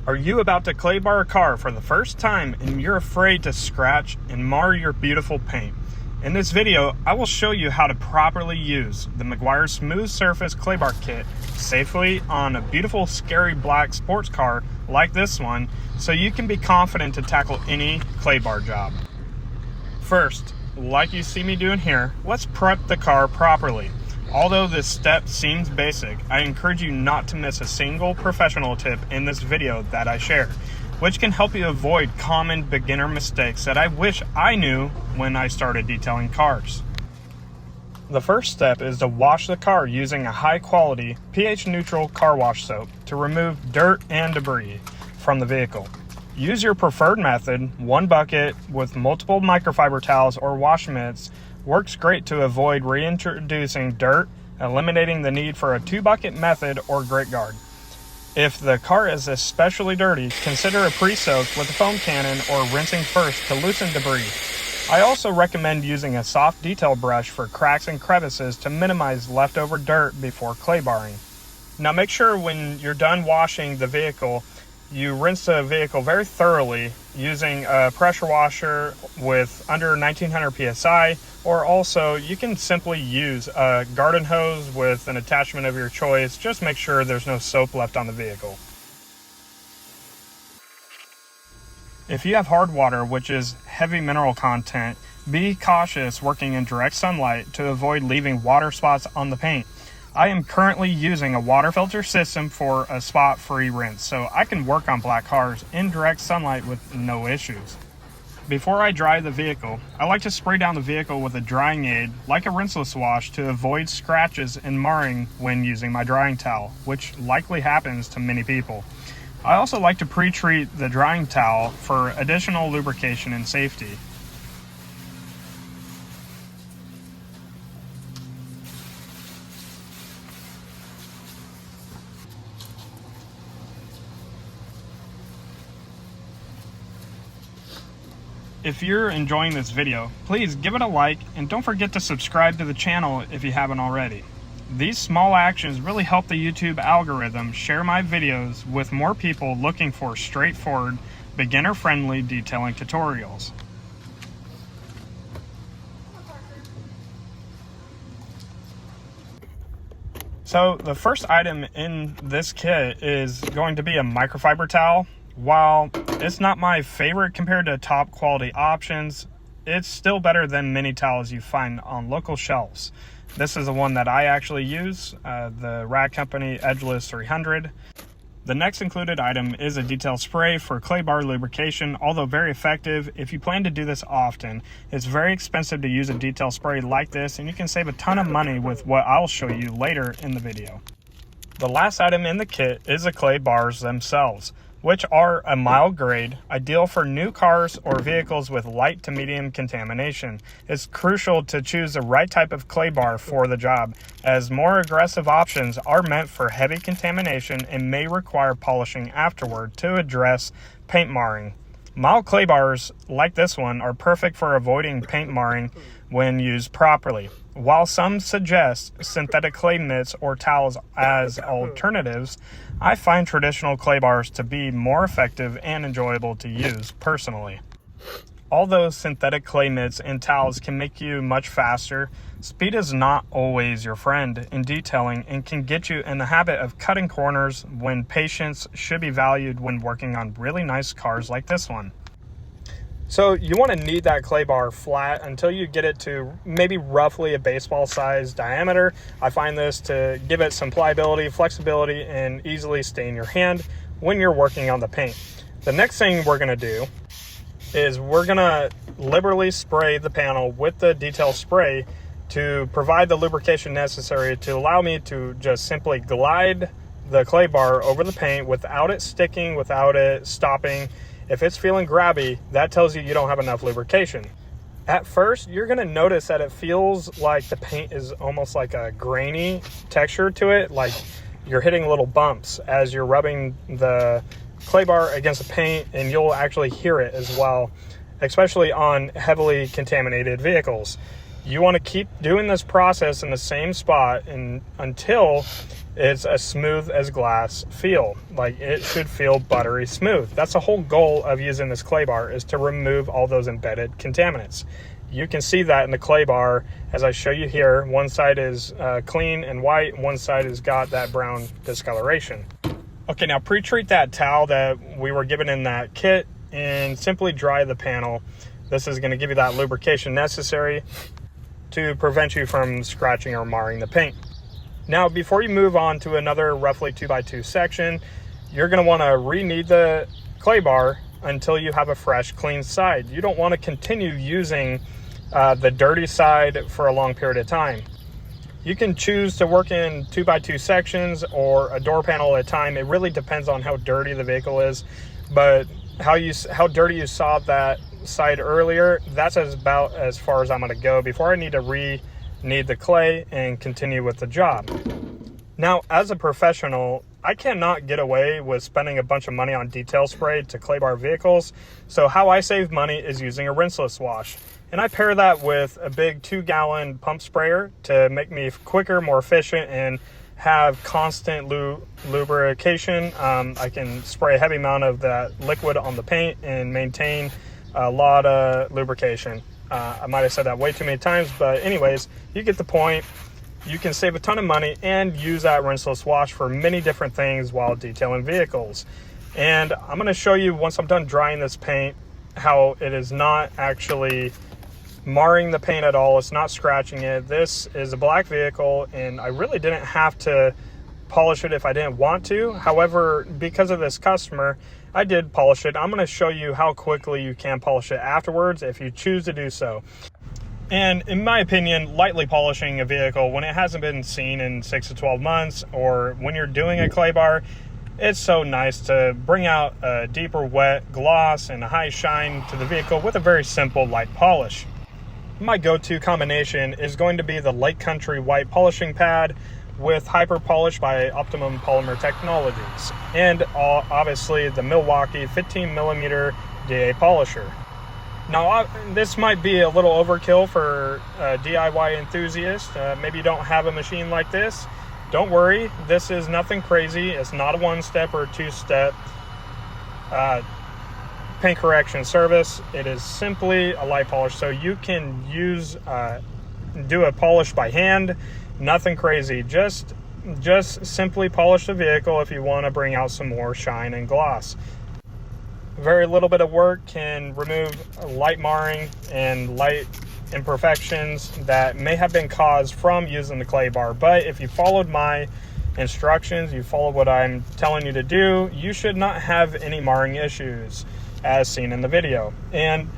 Are you about to clay bar a car for the first time and you're afraid to scratch and mar your beautiful paint? In this video, I will show you how to properly use the Meguiar Smooth Surface Clay Bar Kit safely on a beautiful, scary black sports car like this one, so you can be confident to tackle any clay bar job. First, like you see me doing here, let's prep the car properly. Although this step seems basic, I encourage you not to miss a single professional tip in this video that I share, which can help you avoid common beginner mistakes that I wish I knew when I started detailing cars. The first step is to wash the car using a high-quality, pH-neutral car wash soap to remove dirt and debris from the vehicle. Use your preferred method. One bucket with multiple microfiber towels or wash mitts works great to avoid reintroducing dirt, eliminating the need for a 2-bucket method or grit guard. If the car is especially dirty, consider a pre-soak with a foam cannon or rinsing first to loosen debris. I also recommend using a soft detail brush for cracks and crevices to minimize leftover dirt before clay barring. Now make sure when you're done washing the vehicle, you rinse the vehicle very thoroughly using a pressure washer with under 1900 psi, or also you can simply use a garden hose with an attachment of your choice. Just make sure there's no soap left on the vehicle. If you have hard water, which is heavy mineral content, be cautious working in direct sunlight to avoid leaving water spots on the paint. I am currently using a water filter system for a spot-free rinse, so I can work on black cars in direct sunlight with no issues. Before I dry the vehicle, I like to spray down the vehicle with a drying aid, like a rinseless wash, to avoid scratches and marring when using my drying towel, which likely happens to many people. I also like to pre-treat the drying towel for additional lubrication and safety. If you're enjoying this video, please give it a like and don't forget to subscribe to the channel if you haven't already. These small actions really help the YouTube algorithm share my videos with more people looking for straightforward, beginner-friendly detailing tutorials. So the first item in this kit is going to be a microfiber towel. While it's not my favorite compared to top quality options, it's still better than many towels you find on local shelves. This is the one that I actually use, the Rag Company Edgeless 300. The next included item is a detail spray for clay bar lubrication. Although very effective, if you plan to do this often, it's very expensive to use a detail spray like this, and you can save a ton of money with what I'll show you later in the video. The last item in the kit is the clay bars themselves, which are a mild grade, ideal for new cars or vehicles with light to medium contamination. It's crucial to choose the right type of clay bar for the job, as more aggressive options are meant for heavy contamination and may require polishing afterward to address paint marring. Mild clay bars like this one are perfect for avoiding paint marring when used properly. While some suggest synthetic clay mitts or towels as alternatives, I find traditional clay bars to be more effective and enjoyable to use personally. Although synthetic clay mitts and towels can make you much faster, speed is not always your friend in detailing and can get you in the habit of cutting corners when patience should be valued when working on really nice cars like this one. So you want to knead that clay bar flat until you get it to maybe roughly a baseball size diameter. I find this to give it some pliability, flexibility, and easily stay in your hand when you're working on the paint. The next thing we're going to do is we're going to liberally spray the panel with the detail spray to provide the lubrication necessary to allow me to just simply glide the clay bar over the paint without it sticking, without it stopping. If it's feeling grabby, that tells you you don't have enough lubrication. At first, you're going to notice that it feels like the paint is almost like a grainy texture to it, like you're hitting little bumps as you're rubbing the clay bar against the paint, and you'll actually hear it as well, especially on heavily contaminated vehicles. You want to keep doing this process in the same spot until it's a smooth as glass feel. Like, it should feel buttery smooth. That's the whole goal of using this clay bar, is to remove all those embedded contaminants. You can see that in the clay bar as I show you here. One side is clean and white, one side has got that brown discoloration. Okay, now pre-treat that towel that we were given in that kit and simply dry the panel. This is going to give you that lubrication necessary to prevent you from scratching or marring the paint. Now, before you move on to another roughly 2x2 section, you're going to want to re-knead the clay bar until you have a fresh, clean side. You don't want to continue using the dirty side for a long period of time. You can choose to work in 2x2 sections or a door panel at a time. It really depends on how dirty the vehicle is, but how dirty you saw that side earlier, that's about as far as I'm going to go before I need to re-knead the clay and continue with the job. Now, as a professional, I cannot get away with spending a bunch of money on detail spray to clay bar vehicles. So how I save money is using a rinseless wash. And I pair that with a big 2-gallon pump sprayer to make me quicker, more efficient, and have constant lubrication. I can spray a heavy amount of that liquid on the paint and maintain a lot of lubrication. I might have said that way too many times, but anyways, you get the point. You can save a ton of money and use that rinseless wash for many different things while detailing vehicles. And I'm going to show you, once I'm done drying this paint, how it is not actually marring the paint at all. It's not scratching it. This is a black vehicle, and I really didn't have to polish it if I didn't want to. However, because of this customer, I did polish it. I'm going to show you how quickly you can polish it afterwards if you choose to do so. And in my opinion, lightly polishing a vehicle when it hasn't been seen in 6 to 12 months, or when you're doing a clay bar, it's so nice to bring out a deeper wet gloss and a high shine to the vehicle with a very simple light polish. My go-to combination is going to be the Lake Country white polishing pad with Hyper Polish by Optimum Polymer Technologies, and obviously the Milwaukee 15mm DA polisher. Now, this might be a little overkill for a DIY enthusiast. Maybe you don't have a machine like this. Don't worry, this is nothing crazy. It's not a 1-step or 2-step paint correction service. It is simply a light polish, so you can do a polish by hand. Nothing crazy. Just simply polish the vehicle if you want to bring out some more shine and gloss. Very little bit of work can remove light marring and light imperfections that may have been caused from using the clay bar. But if you followed my instructions, you followed what I'm telling you to do, you should not have any marring issues as seen in the video. And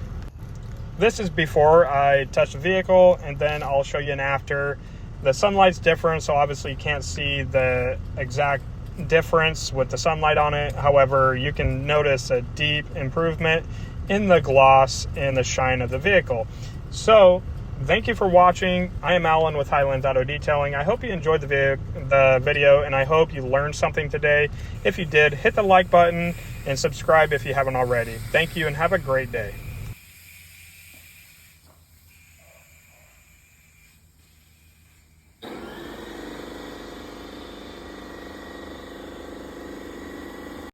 this is before I touch the vehicle, and then I'll show you an after. The sunlight's different, so obviously you can't see the exact difference with the sunlight on it. However, you can notice a deep improvement in the gloss and the shine of the vehicle. So thank you for watching. I am Alan with Highlands Auto Detailing. I hope you enjoyed the video, and I hope you learned something today. If you did, hit the like button and subscribe if you haven't already. Thank you, and have a great day.